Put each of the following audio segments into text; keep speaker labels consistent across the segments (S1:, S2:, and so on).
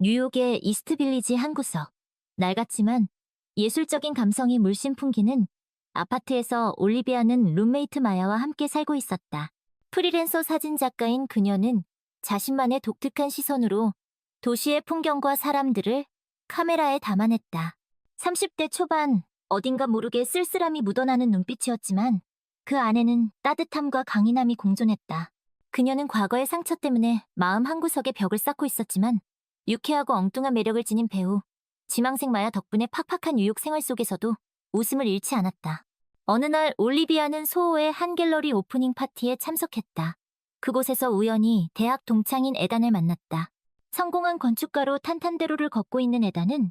S1: 뉴욕의 이스트빌리지 한 구석. 낡았지만 예술적인 감성이 물씬 풍기는 아파트에서 올리비아는 룸메이트 마야와 함께 살고 있었다. 프리랜서 사진작가인 그녀는 자신만의 독특한 시선으로 도시의 풍경과 사람들을 카메라에 담아냈다. 30대 초반, 어딘가 모르게 쓸쓸함이 묻어나는 눈빛이었지만 그 안에는 따뜻함과 강인함이 공존했다. 그녀는 과거의 상처 때문에 마음 한구석에 벽을 쌓고 있었지만 유쾌하고 엉뚱한 매력을 지닌 배우 지망생 마야 덕분에 팍팍한 뉴욕 생활 속에서도 웃음을 잃지 않았다. 어느 날 올리비아는 소호의 한 갤러리 오프닝 파티에 참석했다. 그곳에서 우연히 대학 동창인 에단을 만났다. 성공한 건축가로 탄탄대로를 걷고 있는 에단은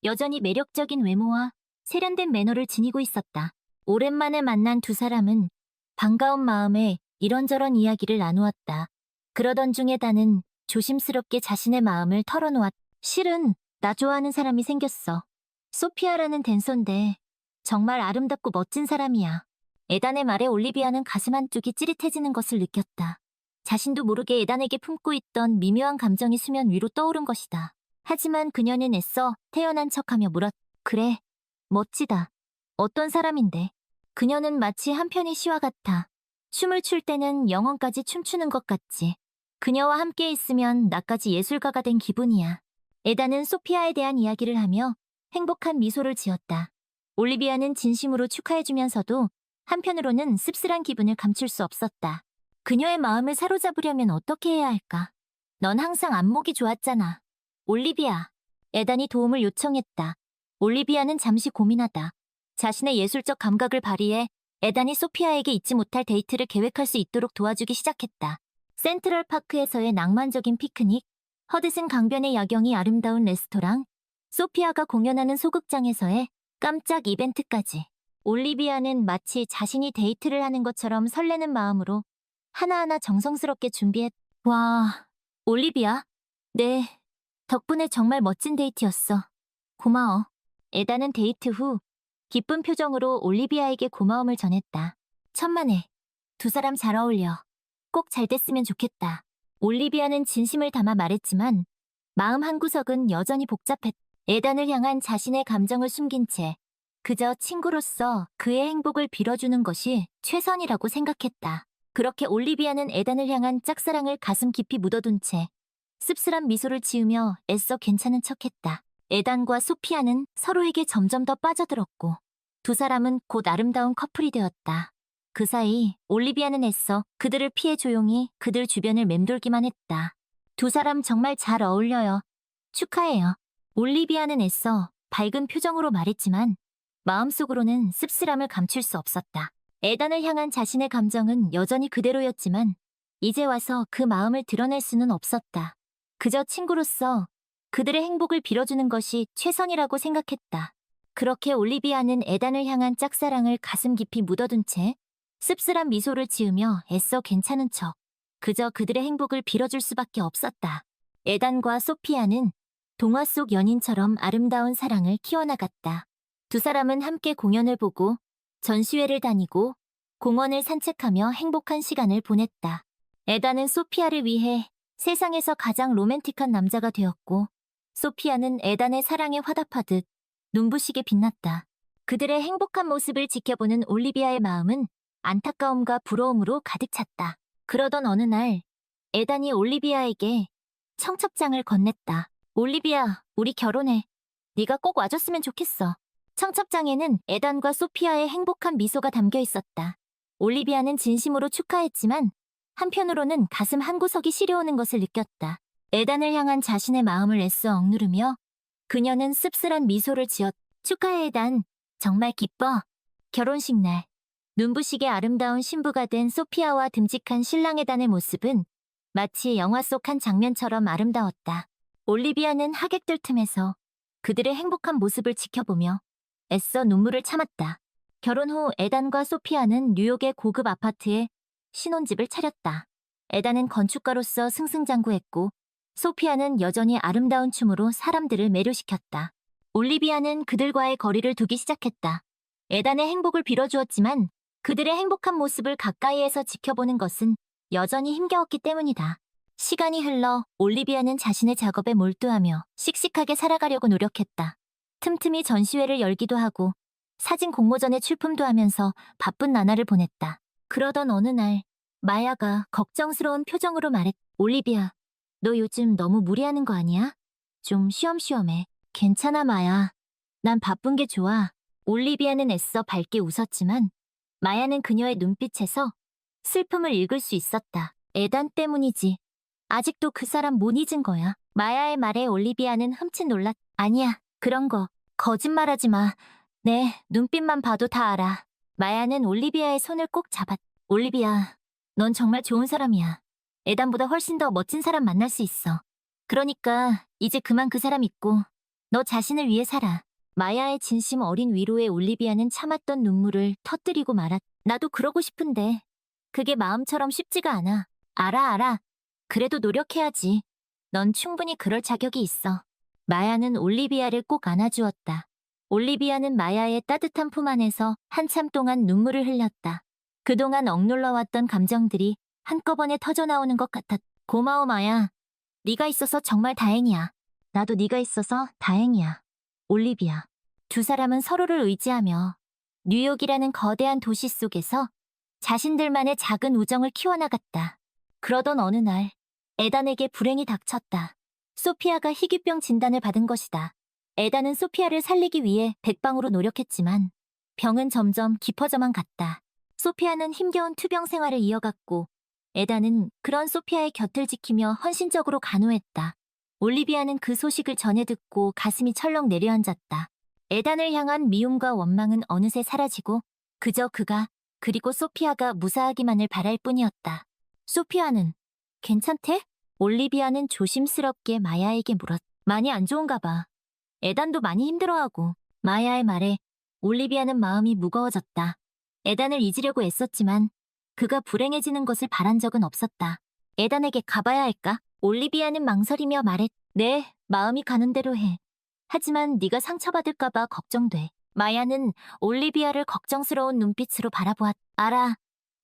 S1: 여전히 매력적인 외모와 세련된 매너를 지니고 있었다. 오랜만에 만난 두 사람은 반가운 마음에 이런저런 이야기를 나누었다. 그러던 중 에단은 조심스럽게 자신의 마음을 털어놓았다. 실은 나 좋아하는 사람이 생겼어. 소피아라는 댄서인데 정말 아름답고 멋진 사람이야. 에단의 말에 올리비아는 가슴 한쪽이 찌릿해지는 것을 느꼈다. 자신도 모르게 에단에게 품고 있던 미묘한 감정이 수면 위로 떠오른 것이다. 하지만 그녀는 애써 태연한 척하며 물었다. 그래, 멋지다. 어떤 사람인데? 그녀는 마치 한 편의 시와 같아. 춤을 출 때는 영혼까지 춤추는 것 같지. 그녀와 함께 있으면 나까지 예술가가 된 기분이야. 에단은 소피아에 대한 이야기를 하며 행복한 미소를 지었다. 올리비아는 진심으로 축하해주면서도 한편으로는 씁쓸한 기분을 감출 수 없었다. 그녀의 마음을 사로잡으려면 어떻게 해야 할까? 넌 항상 안목이 좋았잖아. 올리비아. 에단이 도움을 요청했다. 올리비아는 잠시 고민하다. 자신의 예술적 감각을 발휘해 에단이 소피아에게 잊지 못할 데이트를 계획할 수 있도록 도와주기 시작했다. 센트럴파크에서의 낭만적인 피크닉, 허드슨 강변의 야경이 아름다운 레스토랑, 소피아가 공연하는 소극장에서의 깜짝 이벤트까지. 올리비아는 마치 자신이 데이트를 하는 것처럼 설레는 마음으로 하나하나 정성스럽게 준비했. 와, 올리비아? 네, 덕분에 정말 멋진 데이트였어. 고마워. 에단은 데이트 후 기쁜 표정으로 올리비아에게 고마움을 전했다. 천만에, 두 사람 잘 어울려. 꼭 잘 됐으면 좋겠다. 올리비아는 진심을 담아 말했지만 마음 한구석은 여전히 복잡했다. 에단을 향한 자신의 감정을 숨긴 채 그저 친구로서 그의 행복을 빌어주는 것이 최선이라고 생각했다. 그렇게 올리비아는 에단을 향한 짝사랑을 가슴 깊이 묻어둔 채 씁쓸한 미소를 지으며 애써 괜찮은 척했다. 에단과 소피아는 서로에게 점점 더 빠져들었고 두 사람은 곧 아름다운 커플이 되었다. 그 사이 올리비아는 애써 그들을 피해 조용히 그들 주변을 맴돌기만 했다. 두 사람 정말 잘 어울려요. 축하해요. 올리비아는 애써 밝은 표정으로 말했지만 마음속으로는 씁쓸함을 감출 수 없었다. 에단을 향한 자신의 감정은 여전히 그대로였지만 이제 와서 그 마음을 드러낼 수는 없었다. 그저 친구로서 그들의 행복을 빌어주는 것이 최선이라고 생각했다. 그렇게 올리비아는 에단을 향한 짝사랑을 가슴 깊이 묻어둔 채 씁쓸한 미소를 지으며 애써 괜찮은 척 그저 그들의 행복을 빌어줄 수밖에 없었다. 에단과 소피아는 동화 속 연인처럼 아름다운 사랑을 키워나갔다. 두 사람은 함께 공연을 보고 전시회를 다니고 공원을 산책하며 행복한 시간을 보냈다. 에단은 소피아를 위해 세상에서 가장 로맨틱한 남자가 되었고 소피아는 에단의 사랑에 화답하듯 눈부시게 빛났다. 그들의 행복한 모습을 지켜보는 올리비아의 마음은 안타까움과 부러움으로 가득 찼다. 그러던 어느 날 에단이 올리비아에게 청첩장을 건넸다. 올리비아, 우리 결혼해. 네가 꼭 와줬으면 좋겠어. 청첩장에는 에단과 소피아의 행복한 미소가 담겨 있었다. 올리비아는 진심으로 축하했지만 한편으로는 가슴 한구석이 시려오는 것을 느꼈다. 에단을 향한 자신의 마음을 애써 억누르며 그녀는 씁쓸한 미소를 지었다. 축하해 에단. 정말 기뻐. 결혼식 날. 눈부시게 아름다운 신부가 된 소피아와 듬직한 신랑 에단의 모습은 마치 영화 속 한 장면처럼 아름다웠다. 올리비아는 하객들 틈에서 그들의 행복한 모습을 지켜보며 애써 눈물을 참았다. 결혼 후 에단과 소피아는 뉴욕의 고급 아파트에 신혼집을 차렸다. 에단은 건축가로서 승승장구했고 소피아는 여전히 아름다운 춤으로 사람들을 매료시켰다. 올리비아는 그들과의 거리를 두기 시작했다. 에단의 행복을 빌어주었지만 그들의 행복한 모습을 가까이에서 지켜보는 것은 여전히 힘겨웠기 때문이다. 시간이 흘러 올리비아는 자신의 작업에 몰두하며 씩씩하게 살아가려고 노력했다. 틈틈이 전시회를 열기도 하고 사진 공모전에 출품도 하면서 바쁜 나날을 보냈다. 그러던 어느 날 마야가 걱정스러운 표정으로 말했. 올리비아, 너 요즘 너무 무리하는 거 아니야? 좀 쉬엄쉬엄해. 괜찮아, 마야. 난 바쁜 게 좋아. 올리비아는 애써 밝게 웃었지만 마야는 그녀의 눈빛에서 슬픔을 읽을 수 있었다. 에단 때문이지. 아직도 그 사람 못 잊은 거야. 마야의 말에 올리비아는 흠칫 놀랐. 아니야, 그런 거. 거짓말하지 마. 네, 눈빛만 봐도 다 알아. 마야는 올리비아의 손을 꼭 잡았. 올리비아, 넌 정말 좋은 사람이야. 에단보다 훨씬 더 멋진 사람 만날 수 있어. 그러니까 이제 그만 그 사람 잊고 너 자신을 위해 살아. 마야의 진심 어린 위로에 올리비아는 참았던 눈물을 터뜨리고 말았. 나도 그러고 싶은데 그게 마음처럼 쉽지가 않아. 알아. 그래도 노력해야지. 넌 충분히 그럴 자격이 있어. 마야는 올리비아를 꼭 안아주었다. 올리비아는 마야의 따뜻한 품 안에서 한참 동안 눈물을 흘렸다. 그동안 억눌러왔던 감정들이 한꺼번에 터져나오는 것 같았. 고마워, 마야. 네가 있어서 정말 다행이야. 나도 네가 있어서 다행이야. 올리비아. 두 사람은 서로를 의지하며 뉴욕이라는 거대한 도시 속에서 자신들만의 작은 우정을 키워나갔다. 그러던 어느 날 에단에게 불행이 닥쳤다. 소피아가 희귀병 진단을 받은 것이다. 에단은 소피아를 살리기 위해 백방으로 노력했지만 병은 점점 깊어져만 갔다. 소피아는 힘겨운 투병 생활을 이어갔고 에단은 그런 소피아의 곁을 지키며 헌신적으로 간호했다. 올리비아는 그 소식을 전해 듣고 가슴이 철렁 내려앉았다. 에단을 향한 미움과 원망은 어느새 사라지고 그저 그가 그리고 소피아가 무사하기만을 바랄 뿐이었다. 소피아는 괜찮대? 올리비아는 조심스럽게 마야에게 물었. 많이 안 좋은가 봐. 에단도 많이 힘들어하고. 마야의 말에 올리비아는 마음이 무거워졌다. 에단을 잊으려고 애썼지만 그가 불행해지는 것을 바란 적은 없었다. 에단에게 가봐야 할까? 올리비아는 망설이며 말했. 네, 마음이 가는 대로 해. 하지만 네가 상처받을까 봐 걱정돼. 마야는 올리비아를 걱정스러운 눈빛으로 바라보았. 알아.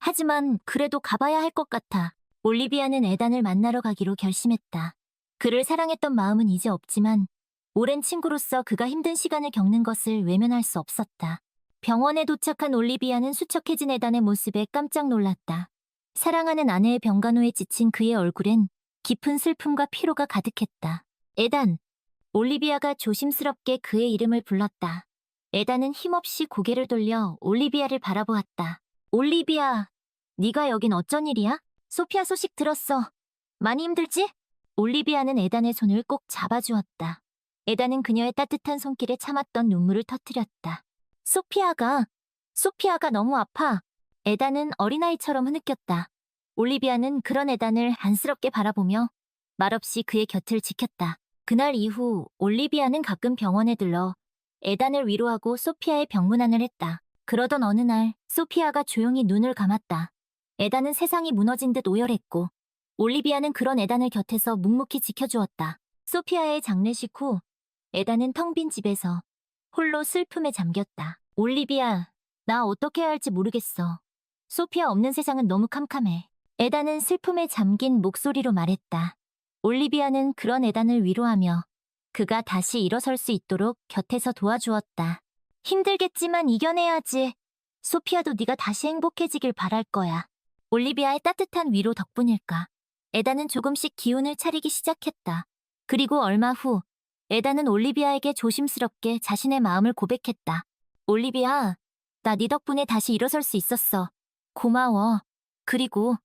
S1: 하지만 그래도 가봐야 할 것 같아. 올리비아는 에단을 만나러 가기로 결심했다. 그를 사랑했던 마음은 이제 없지만 오랜 친구로서 그가 힘든 시간을 겪는 것을 외면할 수 없었다. 병원에 도착한 올리비아는 수척해진 에단의 모습에 깜짝 놀랐다. 사랑하는 아내의 병간호에 지친 그의 얼굴엔 깊은 슬픔과 피로가 가득했다. 에단! 올리비아가 조심스럽게 그의 이름을 불렀다. 에단은 힘없이 고개를 돌려 올리비아를 바라보았다. 올리비아, 네가 여긴 어쩐 일이야? 소피아 소식 들었어. 많이 힘들지? 올리비아는 에단의 손을 꼭 잡아주었다. 에단은 그녀의 따뜻한 손길에 참았던 눈물을 터뜨렸다. 소피아가 너무 아파. 에단은 어린아이처럼 흐느꼈다. 올리비아는 그런 에단을 안쓰럽게 바라보며 말없이 그의 곁을 지켰다. 그날 이후 올리비아는 가끔 병원에 들러 에단을 위로하고 소피아의 병문안을 했다. 그러던 어느 날 소피아가 조용히 눈을 감았다. 에단은 세상이 무너진 듯 오열했고 올리비아는 그런 에단을 곁에서 묵묵히 지켜주었다. 소피아의 장례식 후 에단은 텅 빈 집에서 홀로 슬픔에 잠겼다. 올리비아, 나 어떻게 해야 할지 모르겠어. 소피아 없는 세상은 너무 캄캄해. 에단은 슬픔에 잠긴 목소리로 말했다. 올리비아는 그런 에단을 위로하며 그가 다시 일어설 수 있도록 곁에서 도와주었다. 힘들겠지만 이겨내야지. 소피아도 네가 다시 행복해지길 바랄 거야. 올리비아의 따뜻한 위로 덕분일까. 에단은 조금씩 기운을 차리기 시작했다. 그리고 얼마 후 에단은 올리비아에게 조심스럽게 자신의 마음을 고백했다. 올리비아, 나 네 덕분에 다시 일어설 수 있었어. 고마워. 그리고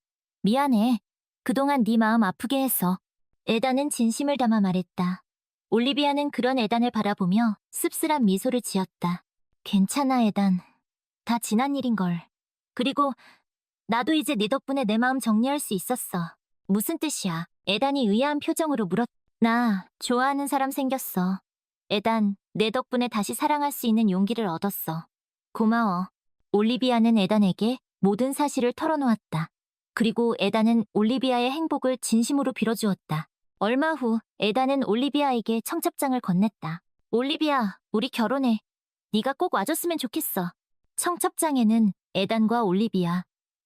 S1: 미안해. 그동안 네 마음 아프게 해서. 에단은 진심을 담아 말했다. 올리비아는 그런 에단을 바라보며 씁쓸한 미소를 지었다. 괜찮아, 에단. 다 지난 일인걸. 그리고 나도 이제 네 덕분에 내 마음 정리할 수 있었어. 무슨 뜻이야? 에단이 의아한 표정으로 물었. 나 좋아하는 사람 생겼어. 에단, 내 덕분에 다시 사랑할 수 있는 용기를 얻었어. 고마워. 올리비아는 에단에게 모든 사실을 털어놓았다. 그리고 에단은 올리비아의 행복을 진심으로 빌어주었다. 얼마 후 에단은 올리비아에게 청첩장을 건넸다. 올리비아, 우리 결혼해. 네가 꼭 와줬으면 좋겠어. 청첩장에는 에단과 올리비아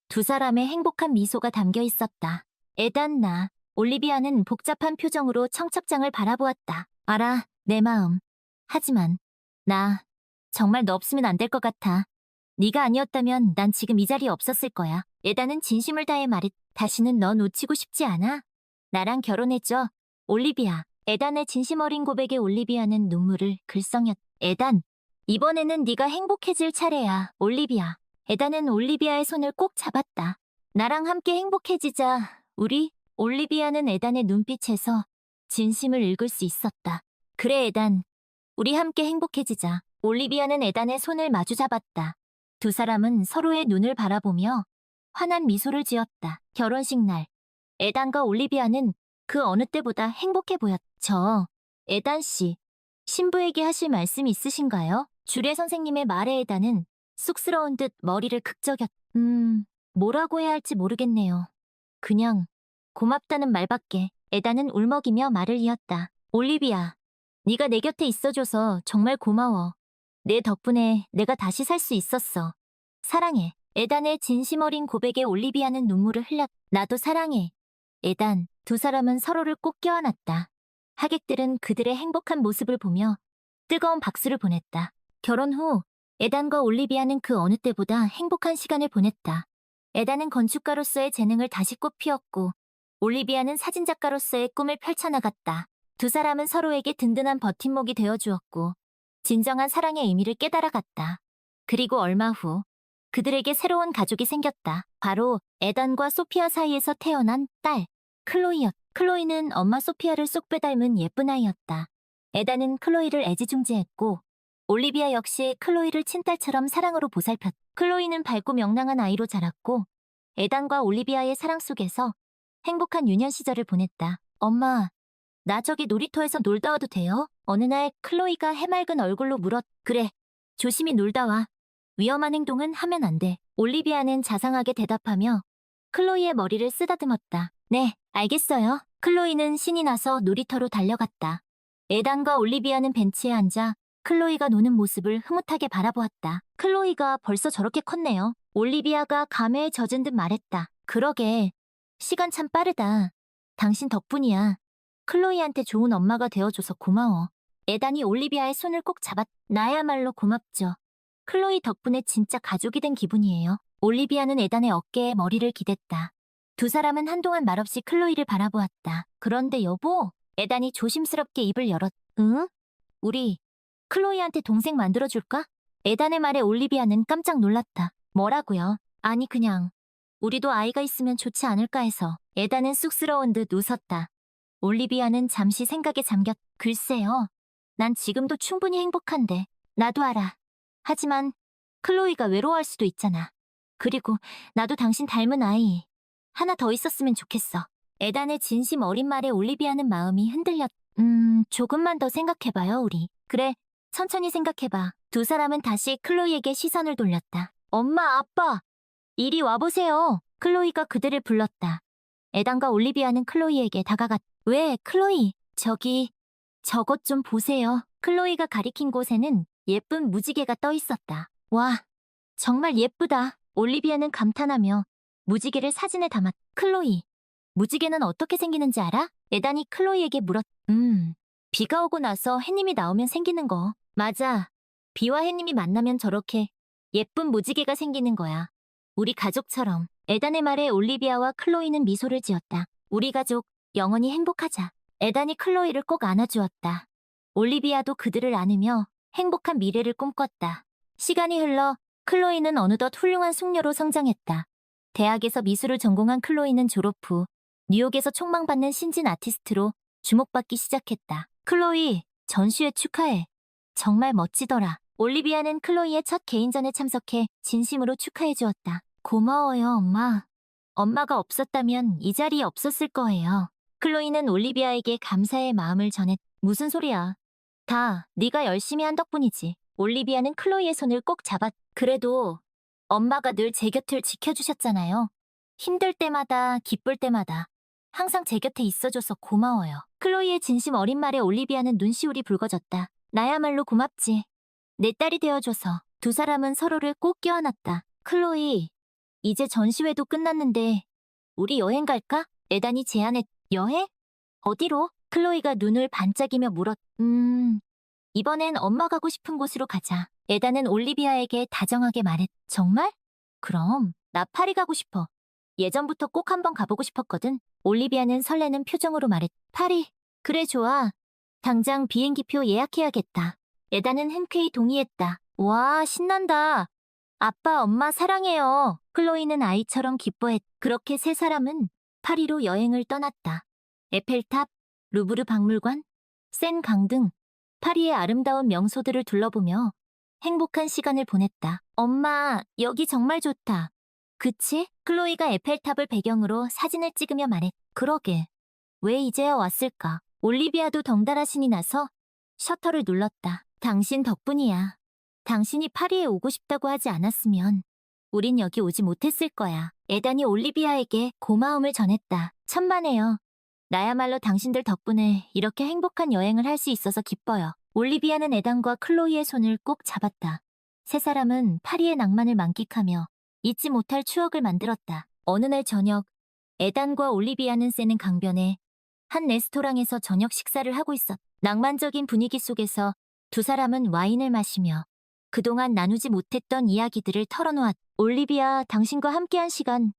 S1: 두 사람의 행복한 미소가 담겨 있었다. 에단 나, 올리비아는 복잡한 표정으로 청첩장을 바라보았다. 알아, 내 마음. 하지만 나 정말 너 없으면 안 될 것 같아. 네가 아니었다면 난 지금 이 자리에 없었을 거야. 에단은 진심을 다해 말했. 다시는 너 놓치고 싶지 않아? 나랑 결혼해줘, 올리비아. 에단의 진심 어린 고백에 올리비아는 눈물을 글썽였. 에단, 이번에는 네가 행복해질 차례야, 올리비아. 에단은 올리비아의 손을 꼭 잡았다. 나랑 함께 행복해지자, 우리. 올리비아는 에단의 눈빛에서 진심을 읽을 수 있었다. 그래, 에단. 우리 함께 행복해지자. 올리비아는 에단의 손을 마주 잡았다. 두 사람은 서로의 눈을 바라보며 환한 미소를 지었다. 결혼식 날, 에단과 올리비아는 그 어느 때보다 행복해 보였다. 에단 씨, 신부에게 하실 말씀 있으신가요? 주례 선생님의 말에 에단은 쑥스러운 듯 머리를 극적였다. 뭐라고 해야 할지 모르겠네요. 그냥 고맙다는 말밖에. 에단은 울먹이며 말을 이었다. 올리비아, 네가 내 곁에 있어줘서 정말 고마워. 내 덕분에 내가 다시 살 수 있었어. 사랑해. 에단의 진심 어린 고백에 올리비아는 눈물을 흘렸다. 나도 사랑해, 에단. 두 사람은 서로를 꼭 껴안았다. 하객들은 그들의 행복한 모습을 보며 뜨거운 박수를 보냈다. 결혼 후 에단과 올리비아는 그 어느 때보다 행복한 시간을 보냈다. 에단은 건축가로서의 재능을 다시 꽃피웠고 올리비아는 사진작가로서의 꿈을 펼쳐나갔다. 두 사람은 서로에게 든든한 버팀목이 되어주었고 진정한 사랑의 의미를 깨달아갔다. 그리고 얼마 후 그들에게 새로운 가족이 생겼다. 바로 에단과 소피아 사이에서 태어난 딸, 클로이였다. 클로이는 엄마 소피아를 쏙 빼닮은 예쁜 아이였다. 에단은 클로이를 애지중지했고 올리비아 역시 클로이를 친딸처럼 사랑으로 보살폈다. 클로이는 밝고 명랑한 아이로 자랐고 에단과 올리비아의 사랑 속에서 행복한 유년 시절을 보냈다. 엄마, 나 저기 놀이터에서 놀다 와도 돼요? 어느 날 클로이가 해맑은 얼굴로 물었. 그래, 조심히 놀다 와. 위험한 행동은 하면 안 돼. 올리비아는 자상하게 대답하며 클로이의 머리를 쓰다듬었다. 네, 알겠어요. 클로이는 신이 나서 놀이터로 달려갔다. 에단과 올리비아는 벤치에 앉아 클로이가 노는 모습을 흐뭇하게 바라보았다. 클로이가 벌써 저렇게 컸네요. 올리비아가 감회에 젖은 듯 말했다. 그러게, 시간 참 빠르다. 당신 덕분이야. 클로이한테 좋은 엄마가 되어줘서 고마워. 에단이 올리비아의 손을 꼭 잡았. 나야말로 고맙죠. 클로이 덕분에 진짜 가족이 된 기분이에요. 올리비아는 에단의 어깨에 머리를 기댔다. 두 사람은 한동안 말없이 클로이를 바라보았다. 그런데 여보, 에단이 조심스럽게 입을 열었. 응? 우리 클로이한테 동생 만들어줄까? 에단의 말에 올리비아는 깜짝 놀랐다. 뭐라고요? 아니 그냥 우리도 아이가 있으면 좋지 않을까 해서. 에단은 쑥스러운 듯 웃었다. 올리비아는 잠시 생각에 잠겼. 글쎄요. 난 지금도 충분히 행복한데. 나도 알아. 하지만 클로이가 외로워할 수도 있잖아. 그리고 나도 당신 닮은 아이 하나 더 있었으면 좋겠어. 에단의 진심 어린 말에 올리비아는 마음이 흔들렸. 조금만 더 생각해봐요, 우리. 그래, 천천히 생각해봐. 두 사람은 다시 클로이에게 시선을 돌렸다. 엄마, 아빠, 이리 와보세요. 클로이가 그들을 불렀다. 에단과 올리비아는 클로이에게 다가갔. 왜, 클로이, 저것 좀 보세요. 클로이가 가리킨 곳에는 예쁜 무지개가 떠 있었다. 와, 정말 예쁘다. 올리비아는 감탄하며 무지개를 사진에 담았. 클로이, 무지개는 어떻게 생기는지 알아? 에단이 클로이에게 물었. 비가 오고 나서 해님이 나오면 생기는 거. 맞아. 비와 해님이 만나면 저렇게 예쁜 무지개가 생기는 거야. 우리 가족처럼. 에단의 말에 올리비아와 클로이는 미소를 지었다. 우리 가족, 영원히 행복하자. 에단이 클로이를 꼭 안아주었다. 올리비아도 그들을 안으며 행복한 미래를 꿈꿨다. 시간이 흘러 클로이는 어느덧 훌륭한 숙녀로 성장했다. 대학에서 미술을 전공한 클로이는 졸업 후 뉴욕에서 촉망받는 신진 아티스트로 주목받기 시작했다. 클로이, 전시회 축하해. 정말 멋지더라. 올리비아는 클로이의 첫 개인전에 참석해 진심으로 축하해 주었다. 고마워요, 엄마. 엄마가 없었다면 이 자리에 없었을 거예요. 클로이는 올리비아에게 감사의 마음을 전했. 무슨 소리야. 다 네가 열심히 한 덕분이지. 올리비아는 클로이의 손을 꼭 잡았. 그래도 엄마가 늘 제 곁을 지켜주셨잖아요. 힘들 때마다 기쁠 때마다 항상 제 곁에 있어줘서 고마워요. 클로이의 진심 어린 말에 올리비아는 눈시울이 붉어졌다. 나야말로 고맙지. 내 딸이 되어줘서. 두 사람은 서로를 꼭 껴안았다. 클로이, 이제 전시회도 끝났는데 우리 여행 갈까? 에단이 제안했. 여행? 어디로? 클로이가 눈을 반짝이며 물었. 이번엔 엄마 가고 싶은 곳으로 가자. 에다는 올리비아에게 다정하게 말했. 정말? 그럼 나 파리 가고 싶어. 예전부터 꼭 한번 가보고 싶었거든. 올리비아는 설레는 표정으로 말했. 파리? 그래 좋아. 당장 비행기표 예약해야겠다. 에다는 흔쾌히 동의했다. 와, 신난다. 아빠, 엄마 사랑해요. 클로이는 아이처럼 기뻐했. 그렇게 세 사람은 파리로 여행을 떠났다. 에펠탑, 루브르 박물관, 센강 등 파리의 아름다운 명소들을 둘러보며 행복한 시간을 보냈다. 엄마, 여기 정말 좋다. 그치? 클로이가 에펠탑을 배경으로 사진을 찍으며 말했. 그러게. 왜 이제야 왔을까? 올리비아도 덩달아 신이 나서 셔터를 눌렀다. 당신 덕분이야. 당신이 파리에 오고 싶다고 하지 않았으면 우린 여기 오지 못했을 거야. 에단이 올리비아에게 고마움을 전했다. 천만에요. 나야말로 당신들 덕분에 이렇게 행복한 여행을 할 수 있어서 기뻐요. 올리비아는 에단과 클로이의 손을 꼭 잡았다. 세 사람은 파리의 낭만을 만끽하며 잊지 못할 추억을 만들었다. 어느 날 저녁, 에단과 올리비아는 세는 강변에 한 레스토랑에서 저녁 식사를 하고 있었다. 낭만적인 분위기 속에서 두 사람은 와인을 마시며 그동안 나누지 못했던 이야기들을 털어놓았다. 올리비아, 당신과 함께한 시간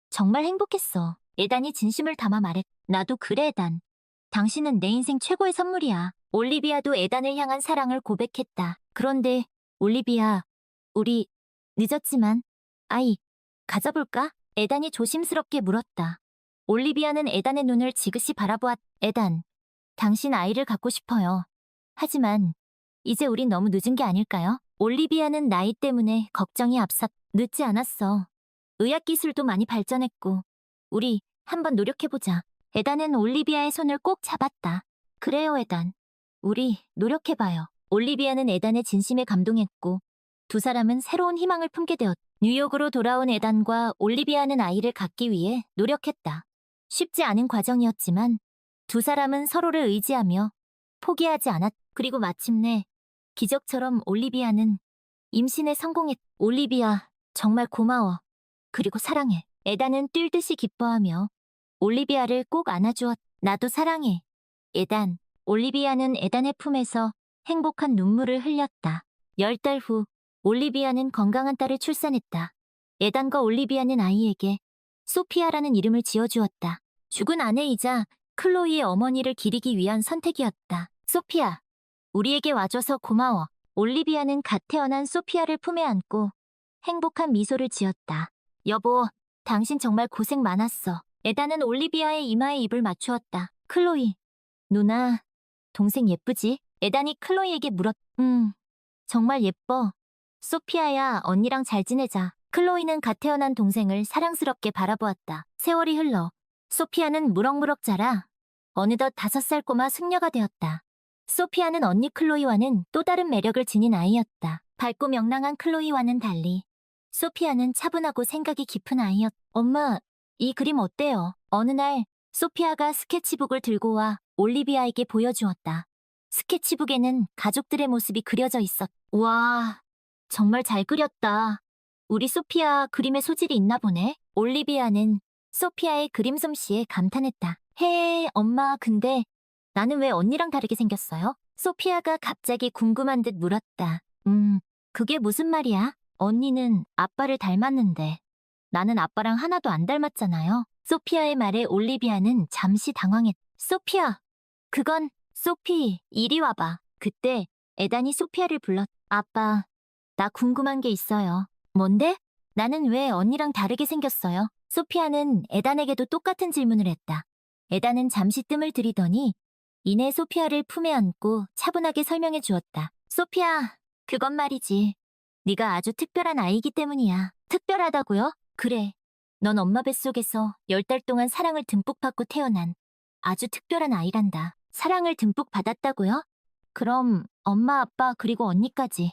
S1: 정말 행복했어. 에단이 진심을 담아 말했다. 나도 그래, 에단. 당신은 내 인생 최고의 선물이야. 올리비아도 에단을 향한 사랑을 고백했다. 그런데 올리비아, 우리 늦었지만 아이 가져볼까? 에단이 조심스럽게 물었다. 올리비아는 에단의 눈을 지그시 바라보았. 에단, 당신 아이를 갖고 싶어요. 하지만 이제 우린 너무 늦은 게 아닐까요? 올리비아는 나이 때문에 걱정이 앞섰. 늦지 않았어. 의학기술도 많이 발전했고 우리 한번 노력해보자. 에단은 올리비아의 손을 꼭 잡았다. 그래요, 에단. 우리 노력해봐요. 올리비아는 에단의 진심에 감동했고 두 사람은 새로운 희망을 품게 되었다. 뉴욕으로 돌아온 에단과 올리비아는 아이를 갖기 위해 노력했다. 쉽지 않은 과정이었지만 두 사람은 서로를 의지하며 포기하지 않았다. 그리고 마침내 기적처럼 올리비아는 임신에 성공했다. 올리비아, 정말 고마워. 그리고 사랑해. 에단은 뛸 듯이 기뻐하며 올리비아를 꼭 안아주었다. 나도 사랑해. 에단. 올리비아는 에단의 품에서 행복한 눈물을 흘렸다. 10달 후 올리비아는 건강한 딸을 출산했다. 에단과 올리비아는 아이에게 소피아라는 이름을 지어주었다. 죽은 아내이자 클로이의 어머니를 기리기 위한 선택이었다. 소피아, 우리에게 와줘서 고마워. 올리비아는 갓 태어난 소피아를 품에 안고 행복한 미소를 지었다. 여보, 당신 정말 고생 많았어. 에단은 올리비아의 이마에 입을 맞추었다. 클로이, 누나, 동생 예쁘지? 에단이 클로이에게 물었. 정말 예뻐. 소피아야, 언니랑 잘 지내자. 클로이는 갓 태어난 동생을 사랑스럽게 바라보았다. 세월이 흘러 소피아는 무럭무럭 자라 어느덧 5살 꼬마 승려가 되었다. 소피아는 언니 클로이와는 또 다른 매력을 지닌 아이였다. 밝고 명랑한 클로이와는 달리 소피아는 차분하고 생각이 깊은 아이였다. 엄마, 이 그림 어때요? 어느 날 소피아가 스케치북을 들고 와 올리비아에게 보여주었다. 스케치북에는 가족들의 모습이 그려져 있었다. 와, 정말 잘 그렸다. 우리 소피아 그림에 소질이 있나 보네. 올리비아는 소피아의 그림 솜씨에 감탄했다. 엄마, 근데 나는 왜 언니랑 다르게 생겼어요? 소피아가 갑자기 궁금한 듯 물었다. 그게 무슨 말이야? 언니는 아빠를 닮았는데 나는 아빠랑 하나도 안 닮았잖아요. 소피아의 말에 올리비아는 잠시 당황했다. 소피아, 그건 소피, 이리 와봐. 그때 에단이 소피아를 불렀다. 아빠, 나 궁금한 게 있어요. 뭔데? 나는 왜 언니랑 다르게 생겼어요? 소피아는 에단에게도 똑같은 질문을 했다. 에단은 잠시 뜸을 들이더니 이내 소피아를 품에 안고 차분하게 설명해 주었다. 소피아, 그건 말이지. 네가 아주 특별한 아이기 때문이야. 특별하다고요? 그래. 넌 엄마 뱃속에서 10달 동안 사랑을 듬뿍 받고 태어난 아주 특별한 아이란다. 사랑을 듬뿍 받았다고요? 그럼 엄마, 아빠, 그리고 언니까지.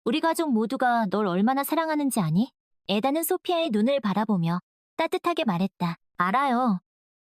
S1: 우리 가족 모두가 널 얼마나 사랑하는지 아니? 에다는 소피아의 눈을 바라보며 따뜻하게 말했다. 알아요.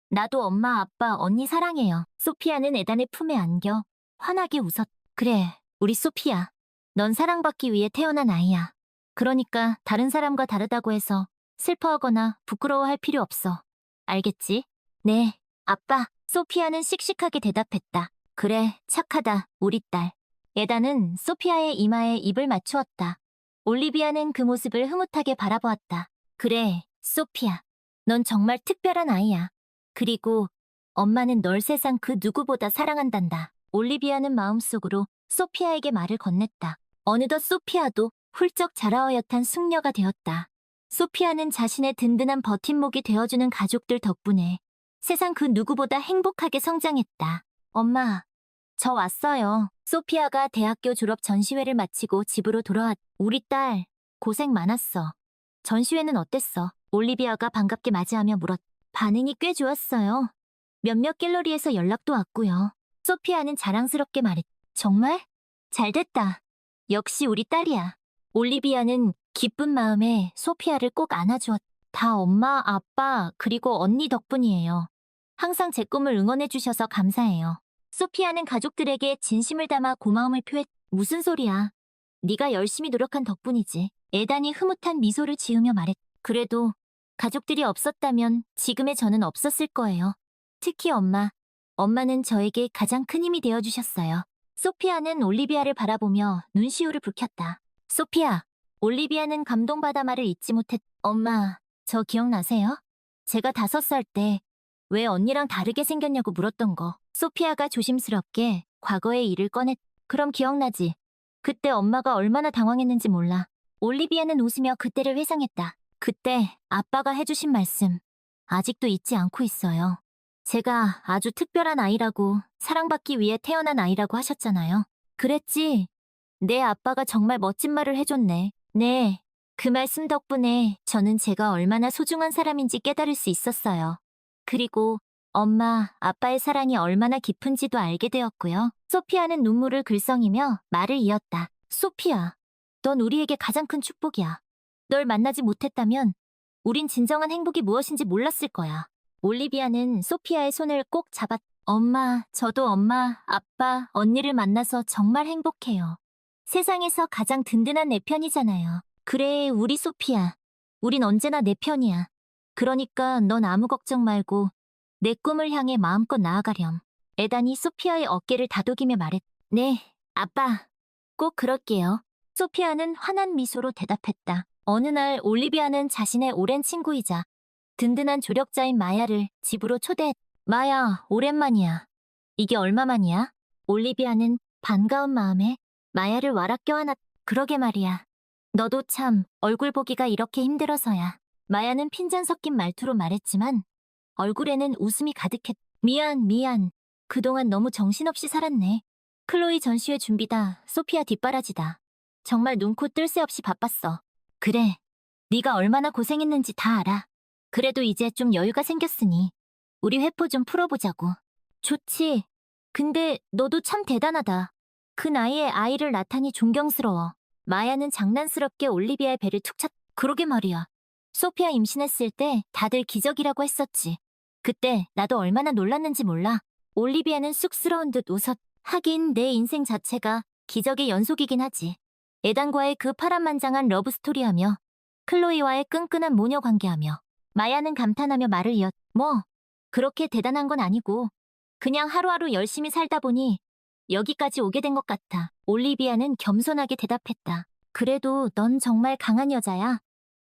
S1: 나도 엄마, 아빠, 언니 사랑해요. 소피아는 에단의 품에 안겨 환하게 웃었. 그래, 우리 소피아. 넌 사랑받기 위해 태어난 아이야. 그러니까 다른 사람과 다르다고 해서 슬퍼하거나 부끄러워할 필요 없어. 알겠지? 네. 아빠, 소피아는 씩씩하게 대답했다. 그래, 착하다, 우리 딸. 에단은 소피아의 이마에 입을 맞추었다. 올리비아는 그 모습을 흐뭇하게 바라보았다. 그래, 소피아. 넌 정말 특별한 아이야. 그리고 엄마는 널 세상 그 누구보다 사랑한단다. 올리비아는 마음속으로 소피아에게 말을 건넸다. 어느덧 소피아도 훌쩍 자라어엿한 숙녀가 되었다. 소피아는 자신의 든든한 버팀목이 되어주는 가족들 덕분에 세상 그 누구보다 행복하게 성장했다. 엄마, 저 왔어요. 소피아가 대학교 졸업 전시회를 마치고 집으로 돌아왔. 우리 딸, 고생 많았어. 전시회는 어땠어? 올리비아가 반갑게 맞이하며 물었. 반응이 꽤 좋았어요. 몇몇 갤러리에서 연락도 왔고요. 소피아는 자랑스럽게 말했. 정말? 잘됐다. 역시 우리 딸이야. 올리비아는 기쁜 마음에 소피아를 꼭 안아주었. 다 엄마, 아빠, 그리고 언니 덕분이에요. 항상 제 꿈을 응원해주셔서 감사해요. 소피아는 가족들에게 진심을 담아 고마움을 표했. 무슨 소리야. 네가 열심히 노력한 덕분이지. 에단이 흐뭇한 미소를 지으며 말했. 그래도 가족들이 없었다면 지금의 저는 없었을 거예요. 특히 엄마. 엄마는 저에게 가장 큰 힘이 되어주셨어요. 소피아는 올리비아를 바라보며 눈시울을 붉혔다. 소피아. 올리비아는 감동받아 말을 잇지 못했. 엄마, 저 기억나세요? 제가 5살 때 왜 언니랑 다르게 생겼냐고 물었던 거. 소피아가 조심스럽게 과거의 일을 꺼냈. 그럼 기억나지? 그때 엄마가 얼마나 당황했는지 몰라. 올리비아는 웃으며 그때를 회상했다. 그때 아빠가 해주신 말씀 아직도 잊지 않고 있어요. 제가 아주 특별한 아이라고 사랑받기 위해 태어난 아이라고 하셨잖아요. 그랬지? 내 아빠가 정말 멋진 말을 해줬네. 네, 그 말씀 덕분에 저는 제가 얼마나 소중한 사람인지 깨달을 수 있었어요. 그리고 엄마, 아빠의 사랑이 얼마나 깊은지도 알게 되었고요. 소피아는 눈물을 글썽이며 말을 이었다. 소피아, 넌 우리에게 가장 큰 축복이야. 널 만나지 못했다면 우린 진정한 행복이 무엇인지 몰랐을 거야. 올리비아는 소피아의 손을 꼭 잡았. 엄마, 저도 엄마, 아빠, 언니를 만나서 정말 행복해요. 세상에서 가장 든든한 내 편이잖아요. 그래, 우리 소피아. 우린 언제나 내 편이야. 그러니까 넌 아무 걱정 말고 내 꿈을 향해 마음껏 나아가렴. 에단이 소피아의 어깨를 다독이며 말했. 네, 아빠. 꼭 그럴게요. 소피아는 환한 미소로 대답했다. 어느 날 올리비아는 자신의 오랜 친구이자 든든한 조력자인 마야를 집으로 초대했. 마야, 오랜만이야. 이게 얼마만이야? 올리비아는 반가운 마음에 마야를 와락 껴안았. 그러게 말이야. 너도 참 얼굴 보기가 이렇게 힘들어서야. 마야는 핀잔 섞인 말투로 말했지만 얼굴에는 웃음이 가득했. 미안. 그동안 너무 정신없이 살았네. 클로이 전시회 준비다, 소피아 뒷바라지다. 정말 눈코 뜰 새 없이 바빴어. 그래, 네가 얼마나 고생했는지 다 알아. 그래도 이제 좀 여유가 생겼으니 우리 회포 좀 풀어보자고. 좋지. 근데 너도 참 대단하다. 그 나이에 아이를 낳다니 존경스러워. 마야는 장난스럽게 올리비아의 배를 툭 찼. 그러게 말이야. 소피아 임신했을 때 다들 기적이라고 했었지. 그때 나도 얼마나 놀랐는지 몰라. 올리비아는 쑥스러운 듯 웃었. 하긴 내 인생 자체가 기적의 연속이긴 하지. 에단과의 그 파란만장한 러브스토리하며 클로이와의 끈끈한 모녀 관계하며 마야는 감탄하며 말을 이었. 뭐 그렇게 대단한 건 아니고 그냥 하루하루 열심히 살다 보니 여기까지 오게 된 것 같아. 올리비아는 겸손하게 대답했다. 그래도 넌 정말 강한 여자야.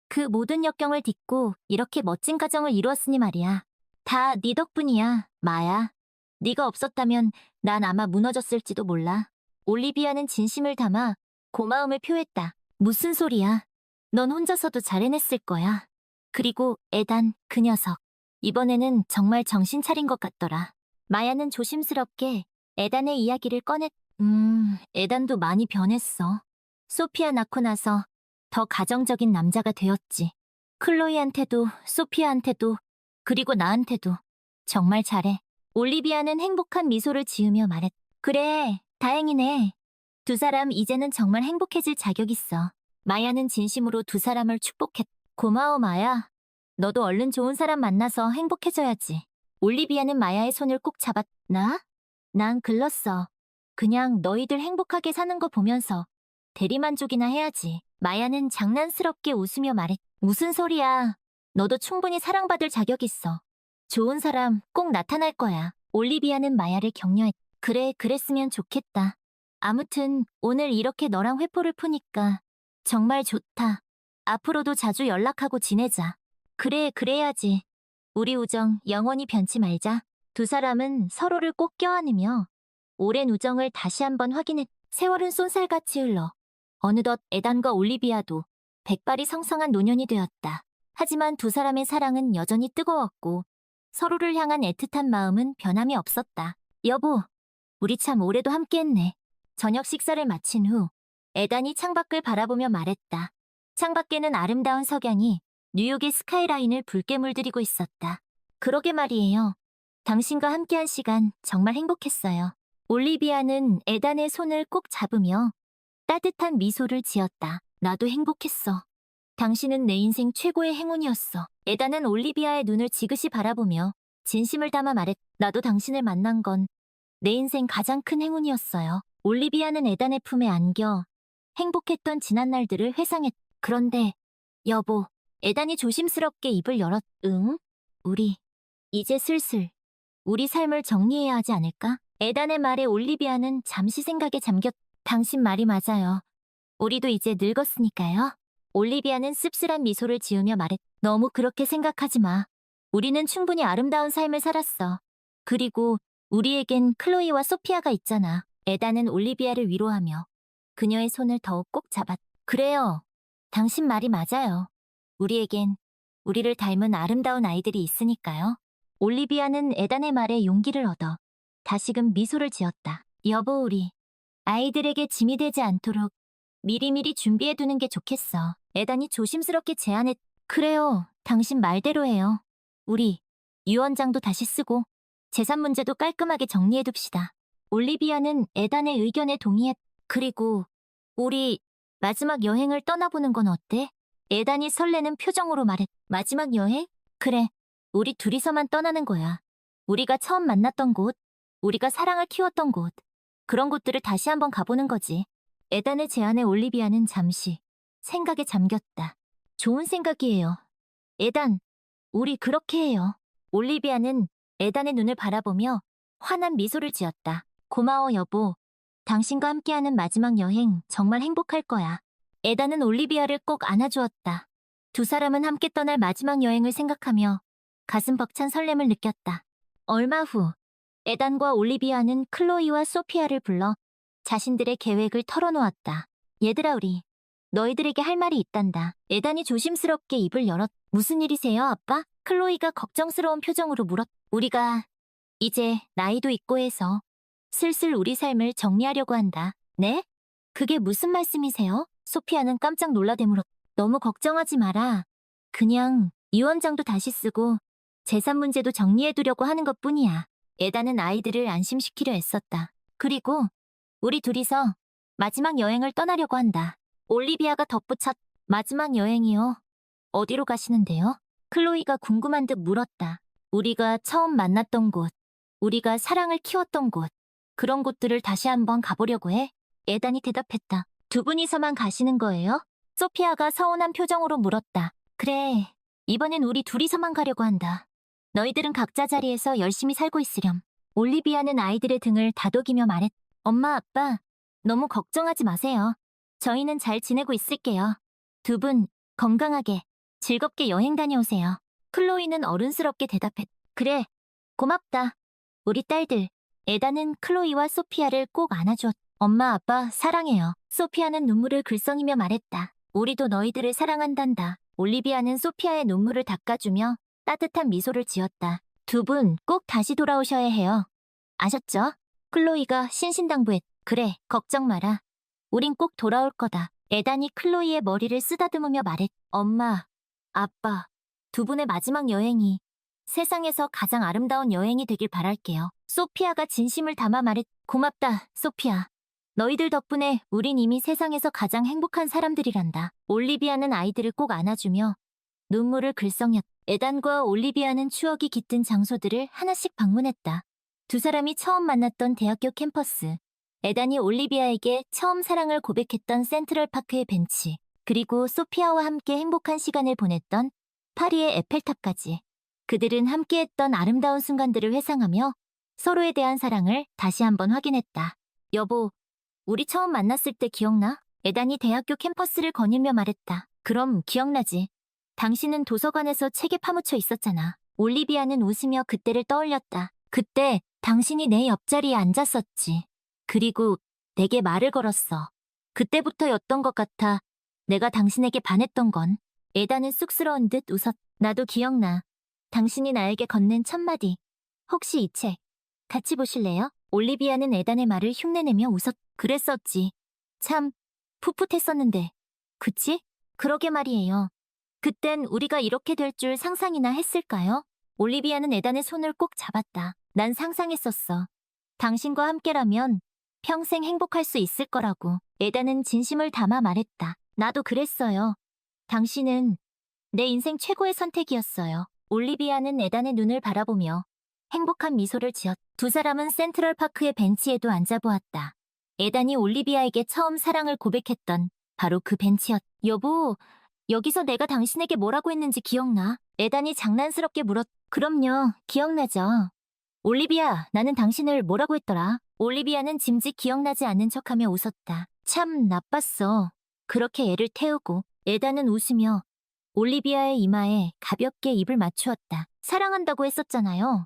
S1: 그 모든 역경을 딛고 이렇게 멋진 가정을 이루었으니 말이야. 다 네 덕분이야, 마야. 네가 없었다면 난 아마 무너졌을지도 몰라. 올리비아는 진심을 담아 고마움을 표했다. 무슨 소리야. 넌 혼자서도 잘 해냈을 거야. 그리고 에단, 그 녀석. 이번에는 정말 정신 차린 것 같더라. 마야는 조심스럽게 에단의 이야기를 꺼냈. 에단도 많이 변했어. 소피아 낳고 나서 더 가정적인 남자가 되었지. 클로이한테도 소피아한테도 그리고 나한테도 정말 잘해. 올리비아는 행복한 미소를 지으며 말했. 그래, 다행이네. 두 사람 이제는 정말 행복해질 자격 있어. 마야는 진심으로 두 사람을 축복했. 고마워, 마야. 너도 얼른 좋은 사람 만나서 행복해져야지. 올리비아는 마야의 손을 꼭 잡았. 나? 난 글렀어. 그냥 너희들 행복하게 사는 거 보면서 대리만족이나 해야지. 마야는 장난스럽게 웃으며 말했. 무슨 소리야. 너도 충분히 사랑받을 자격 있어. 좋은 사람 꼭 나타날 거야. 올리비아는 마야를 격려했. 그래, 그랬으면 좋겠다. 아무튼 오늘 이렇게 너랑 회포를 푸니까 정말 좋다. 앞으로도 자주 연락하고 지내자. 그래, 그래야지. 우리 우정 영원히 변치 말자. 두 사람은 서로를 꼭 껴안으며 오랜 우정을 다시 한번 확인했. 세월은 쏜살같이 흘러 어느덧 에단과 올리비아도 백발이 성성한 노년이 되었다. 하지만 두 사람의 사랑은 여전히 뜨거웠고 서로를 향한 애틋한 마음은 변함이 없었다. 여보, 우리 참 오래도 함께했네. 저녁 식사를 마친 후 에단이 창밖을 바라보며 말했다. 창밖에는 아름다운 석양이 뉴욕의 스카이라인을 붉게 물들이고 있었다. 그러게 말이에요. 당신과 함께한 시간 정말 행복했어요. 올리비아는 에단의 손을 꼭 잡으며 따뜻한 미소를 지었다. 나도 행복했어. 당신은 내 인생 최고의 행운이었어. 에단은 올리비아의 눈을 지그시 바라보며 진심을 담아 말했. 나도 당신을 만난 건 내 인생 가장 큰 행운이었어요. 올리비아는 에단의 품에 안겨 행복했던 지난 날들을 회상했. 그런데 여보, 에단이 조심스럽게 입을 열었. 응? 우리 이제 슬슬 우리 삶을 정리해야 하지 않을까? 에단의 말에 올리비아는 잠시 생각에 잠겼. 당신 말이 맞아요. 우리도 이제 늙었으니까요. 올리비아는 씁쓸한 미소를 지으며 말했. 너무 그렇게 생각하지 마. 우리는 충분히 아름다운 삶을 살았어. 그리고 우리에겐 클로이와 소피아가 있잖아. 에단은 올리비아를 위로하며 그녀의 손을 더욱 꼭 잡았. 그래요. 당신 말이 맞아요. 우리에겐 우리를 닮은 아름다운 아이들이 있으니까요. 올리비아는 에단의 말에 용기를 얻어 다시금 미소를 지었다. 여보, 우리 아이들에게 짐이 되지 않도록 미리미리 준비해두는 게 좋겠어. 에단이 조심스럽게 제안했. 그래요. 당신 말대로 해요. 우리 유언장도 다시 쓰고 재산 문제도 깔끔하게 정리해둡시다. 올리비아는 에단의 의견에 동의했. 그리고 우리 마지막 여행을 떠나보는 건 어때? 에단이 설레는 표정으로 말했. 마지막 여행? 그래. 우리 둘이서만 떠나는 거야. 우리가 처음 만났던 곳, 우리가 사랑을 키웠던 곳, 그런 곳들을 다시 한번 가보는 거지. 에단의 제안에 올리비아는 잠시 생각에 잠겼다. 좋은 생각이에요. 에단, 우리 그렇게 해요. 올리비아는 에단의 눈을 바라보며 환한 미소를 지었다. 고마워, 여보. 당신과 함께하는 마지막 여행 정말 행복할 거야. 에단은 올리비아를 꼭 안아주었다. 두 사람은 함께 떠날 마지막 여행을 생각하며 가슴 벅찬 설렘을 느꼈다. 얼마 후 에단과 올리비아는 클로이와 소피아를 불러 자신들의 계획을 털어놓았다. 얘들아, 우리 너희들에게 할 말이 있단다. 에단이 조심스럽게 입을 열었. 무슨 일이세요, 아빠? 클로이가 걱정스러운 표정으로 물었. 우리가 이제 나이도 있고 해서 슬슬 우리 삶을 정리하려고 한다. 네? 그게 무슨 말씀이세요? 소피아는 깜짝 놀라대물었. 너무 걱정하지 마라. 그냥 유언장도 다시 쓰고 재산 문제도 정리해두려고 하는 것뿐이야. 에단은 아이들을 안심시키려 애썼다. 그리고 우리 둘이서 마지막 여행을 떠나려고 한다. 올리비아가 덧붙였. 마지막 여행이요? 어디로 가시는데요? 클로이가 궁금한 듯 물었다. 우리가 처음 만났던 곳, 우리가 사랑을 키웠던 곳, 그런 곳들을 다시 한번 가보려고 해. 에단이 대답했다. 두 분이서만 가시는 거예요? 소피아가 서운한 표정으로 물었다. 그래, 이번엔 우리 둘이서만 가려고 한다. 너희들은 각자 자리에서 열심히 살고 있으렴. 올리비아는 아이들의 등을 다독이며 말했. 엄마, 아빠, 너무 걱정하지 마세요. 저희는 잘 지내고 있을게요. 두 분 건강하게 즐겁게 여행 다녀오세요. 클로이는 어른스럽게 대답했. 그래, 고맙다. 우리 딸들. 에단은 클로이와 소피아를 꼭 안아주었. 엄마, 아빠 사랑해요. 소피아는 눈물을 글썽이며 말했다. 우리도 너희들을 사랑한단다. 올리비아는 소피아의 눈물을 닦아주며 따뜻한 미소를 지었다. 두 분 꼭 다시 돌아오셔야 해요. 아셨죠? 클로이가 신신당부했. 그래, 걱정 마라. 우린 꼭 돌아올 거다. 에단이 클로이의 머리를 쓰다듬으며 말했. 엄마, 아빠, 두 분의 마지막 여행이 세상에서 가장 아름다운 여행이 되길 바랄게요. 소피아가 진심을 담아 말했. 고맙다, 소피아. 너희들 덕분에 우린 이미 세상에서 가장 행복한 사람들이란다. 올리비아는 아이들을 꼭 안아주며 눈물을 글썽였. 에단과 올리비아는 추억이 깃든 장소들을 하나씩 방문했다. 두 사람이 처음 만났던 대학교 캠퍼스, 에단이 올리비아에게 처음 사랑을 고백했던 센트럴파크의 벤치, 그리고 소피아와 함께 행복한 시간을 보냈던 파리의 에펠탑까지. 그들은 함께했던 아름다운 순간들을 회상하며 서로에 대한 사랑을 다시 한번 확인했다. 여보, 우리 처음 만났을 때 기억나? 에단이 대학교 캠퍼스를 거닐며 말했다. 그럼 기억나지. 당신은 도서관에서 책에 파묻혀 있었잖아. 올리비아는 웃으며 그때를 떠올렸다. 그때 당신이 내 옆자리에 앉았었지. 그리고 내게 말을 걸었어. 그때부터였던 것 같아. 내가 당신에게 반했던 건. 에단은 쑥스러운 듯 웃었. 나도 기억나. 당신이 나에게 건넨 첫마디. 혹시 이 책 같이 보실래요? 올리비아는 에단의 말을 흉내내며 웃었. 그랬었지. 참 풋풋했었는데. 그치? 그러게 말이에요. 그땐 우리가 이렇게 될 줄 상상이나 했을까요? 올리비아는 에단의 손을 꼭 잡았다. 난 상상했었어. 당신과 함께라면 평생 행복할 수 있을 거라고. 에단은 진심을 담아 말했다. 나도 그랬어요. 당신은 내 인생 최고의 선택이었어요. 올리비아는 에단의 눈을 바라보며 행복한 미소를 지었. 두 사람은 센트럴파크의 벤치에도 앉아보았다. 에단이 올리비아에게 처음 사랑을 고백했던 바로 그 벤치였. 여보, 여기서 내가 당신에게 뭐라고 했는지 기억나? 에단이 장난스럽게 물었. 그럼요, 기억나죠. 올리비아, 나는 당신을 뭐라고 했더라? 올리비아는 짐짓 기억나지 않는 척하며 웃었다. 참 나빴어. 그렇게 애를 태우고. 에단은 웃으며 올리비아의 이마에 가볍게 입을 맞추었다. 사랑한다고 했었잖아요.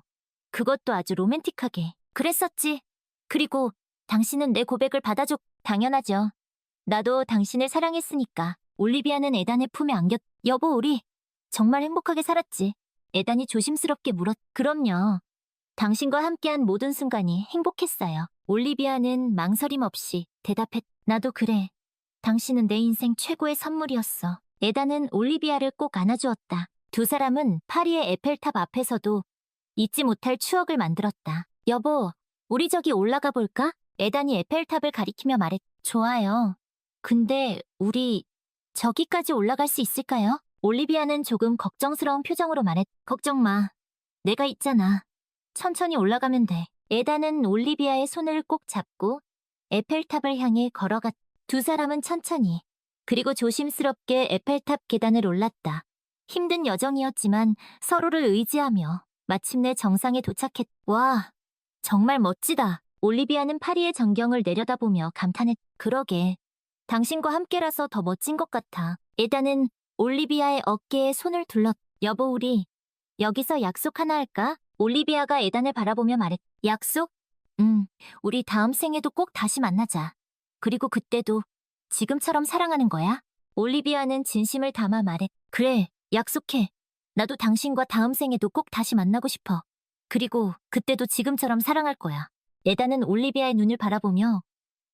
S1: 그것도 아주 로맨틱하게. 그랬었지. 그리고 당신은 내 고백을 받아줬. 당연하죠. 나도 당신을 사랑했으니까. 올리비아는 에단의 품에 안겼. 여보, 우리 정말 행복하게 살았지. 에단이 조심스럽게 물었. 그럼요. 당신과 함께한 모든 순간이 행복했어요. 올리비아는 망설임 없이 대답했. 나도 그래. 당신은 내 인생 최고의 선물이었어. 에단은 올리비아를 꼭 안아주었다. 두 사람은 파리의 에펠탑 앞에서도 잊지 못할 추억을 만들었다. 여보, 우리 저기 올라가 볼까? 에단이 에펠탑을 가리키며 말했. 좋아요. 근데 우리 저기까지 올라갈 수 있을까요? 올리비아는 조금 걱정스러운 표정으로 말했. 걱정 마. 내가 있잖아. 천천히 올라가면 돼. 에단은 올리비아의 손을 꼭 잡고 에펠탑을 향해 걸어갔. 두 사람은 천천히 그리고 조심스럽게 에펠탑 계단을 올랐다. 힘든 여정이었지만 서로를 의지하며 마침내 정상에 도착했. 와, 정말 멋지다. 올리비아는 파리의 전경을 내려다보며 감탄했. 그러게. 당신과 함께라서 더 멋진 것 같아. 에단은 올리비아의 어깨에 손을 둘렀. 여보, 우리 여기서 약속 하나 할까? 올리비아가 에단을 바라보며 말했. 약속? 우리 다음 생에도 꼭 다시 만나자. 그리고 그때도 지금처럼 사랑하는 거야? 올리비아는 진심을 담아 말했. 그래, 약속해. 나도 당신과 다음 생에도 꼭 다시 만나고 싶어. 그리고 그때도 지금처럼 사랑할 거야. 에단은 올리비아의 눈을 바라보며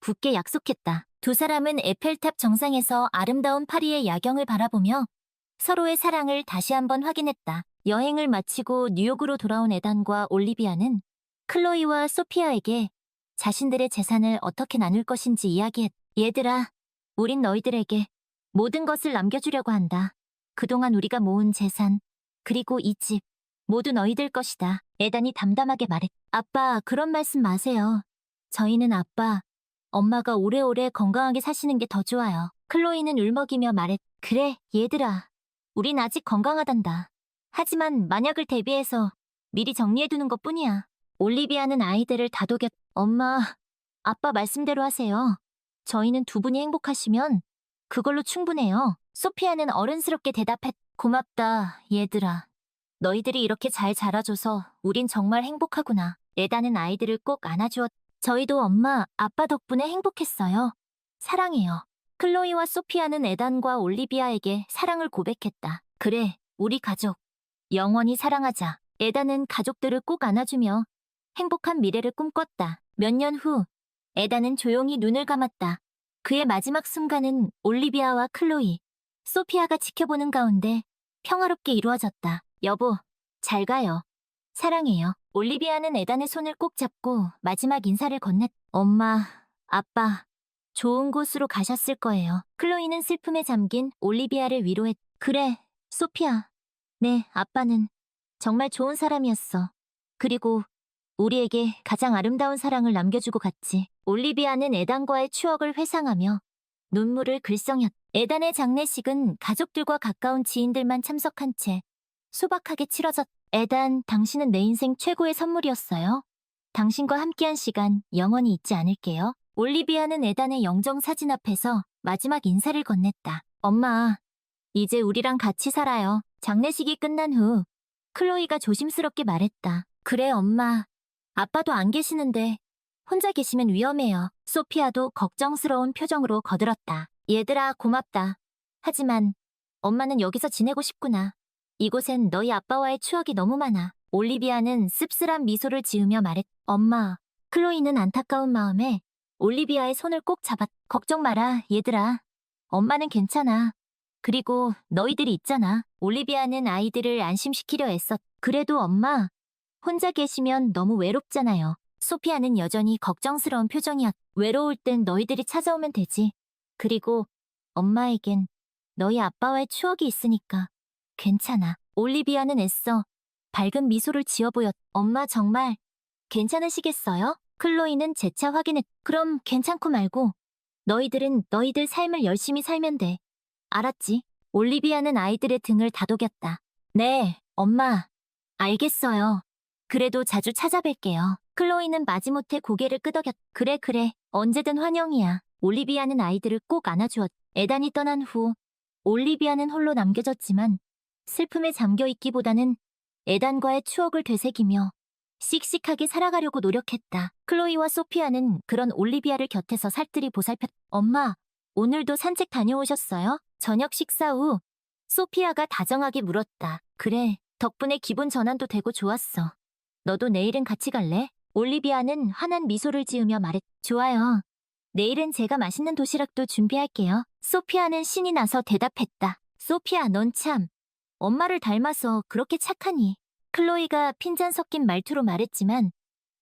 S1: 굳게 약속했다. 두 사람은 에펠탑 정상에서 아름다운 파리의 야경을 바라보며 서로의 사랑을 다시 한번 확인했다. 여행을 마치고 뉴욕으로 돌아온 에단과 올리비아는 클로이와 소피아에게 자신들의 재산을 어떻게 나눌 것인지 이야기했다. 얘들아, 우린 너희들에게 모든 것을 남겨주려고 한다. 그동안 우리가 모은 재산, 그리고 이 집, 모두 너희들 것이다. 에단이 담담하게 말했다. 아빠, 그런 말씀 마세요. 저희는 아빠, 엄마가 오래오래 건강하게 사시는 게 더 좋아요. 클로이는 울먹이며 말했다. 그래, 얘들아. 우린 아직 건강하단다. 하지만 만약을 대비해서 미리 정리해두는 것뿐이야. 올리비아는 아이들을 다독였. 엄마, 아빠 말씀대로 하세요. 저희는 두 분이 행복하시면 그걸로 충분해요. 소피아는 어른스럽게 대답했. 고맙다, 얘들아. 너희들이 이렇게 잘 자라줘서 우린 정말 행복하구나. 에단은 아이들을 꼭 안아주었. 저희도 엄마, 아빠 덕분에 행복했어요. 사랑해요. 클로이와 소피아는 에단과 올리비아에게 사랑을 고백했다. 그래, 우리 가족. 영원히 사랑하자. 에단은 가족들을 꼭 안아주며 행복한 미래를 꿈꿨다. 몇 년 후, 에단은 조용히 눈을 감았다. 그의 마지막 순간은 올리비아와 클로이, 소피아가 지켜보는 가운데 평화롭게 이루어졌다. 여보, 잘 가요. 사랑해요. 올리비아는 에단의 손을 꼭 잡고 마지막 인사를 건넸. 엄마, 아빠, 좋은 곳으로 가셨을 거예요. 클로이는 슬픔에 잠긴 올리비아를 위로했. 그래, 소피아. 네, 아빠는 정말 좋은 사람이었어. 그리고 우리에게 가장 아름다운 사랑을 남겨주고 갔지. 올리비아는 에단과의 추억을 회상하며 눈물을 글썽였. 에단의 장례식은 가족들과 가까운 지인들만 참석한 채 소박하게 치러졌. 에단, 당신은 내 인생 최고의 선물이었어요. 당신과 함께한 시간 영원히 잊지 않을게요. 올리비아는 에단의 영정 사진 앞에서 마지막 인사를 건넸다. 엄마, 이제 우리랑 같이 살아요. 장례식이 끝난 후 클로이가 조심스럽게 말했다. 그래, 엄마. 아빠도 안 계시는데 혼자 계시면 위험해요. 소피아도 걱정스러운 표정으로 거들었다. 얘들아, 고맙다. 하지만 엄마는 여기서 지내고 싶구나. 이곳엔 너희 아빠와의 추억이 너무 많아. 올리비아는 씁쓸한 미소를 지으며 말했. 엄마, 클로이는 안타까운 마음에 올리비아의 손을 꼭 잡았. 걱정 마라, 얘들아. 엄마는 괜찮아. 그리고 너희들이 있잖아. 올리비아는 아이들을 안심시키려 애썼. 그래도 엄마, 혼자 계시면 너무 외롭잖아요. 소피아는 여전히 걱정스러운 표정이었. 외로울 땐 너희들이 찾아오면 되지. 그리고 엄마에겐 너희 아빠와의 추억이 있으니까 괜찮아. 올리비아는 애써 밝은 미소를 지어 보였. 엄마 정말 괜찮으시겠어요? 클로이는 재차 확인했. 그럼 괜찮고 말고 너희들은 너희들 삶을 열심히 살면 돼. 알았지? 올리비아는 아이들의 등을 다독였다. 네, 엄마. 알겠어요. 그래도 자주 찾아뵐게요. 클로이는 마지못해 고개를 끄덕였. 그래, 언제든 환영이야. 올리비아는 아이들을 꼭 안아주었. 에단이 떠난 후 올리비아는 홀로 남겨졌지만 슬픔에 잠겨있기보다는 에단과의 추억을 되새기며 씩씩하게 살아가려고 노력했다. 클로이와 소피아는 그런 올리비아를 곁에서 살뜰히 보살폈. 엄마, 오늘도 산책 다녀오셨어요? 저녁 식사 후 소피아가 다정하게 물었다. 그래, 덕분에 기분 전환도 되고 좋았어. 너도 내일은 같이 갈래? 올리비아는 환한 미소를 지으며 말했. 좋아요. 내일은 제가 맛있는 도시락도 준비할게요. 소피아는 신이 나서 대답했다. 소피아, 넌 참 엄마를 닮아서 그렇게 착하니. 클로이가 핀잔 섞인 말투로 말했지만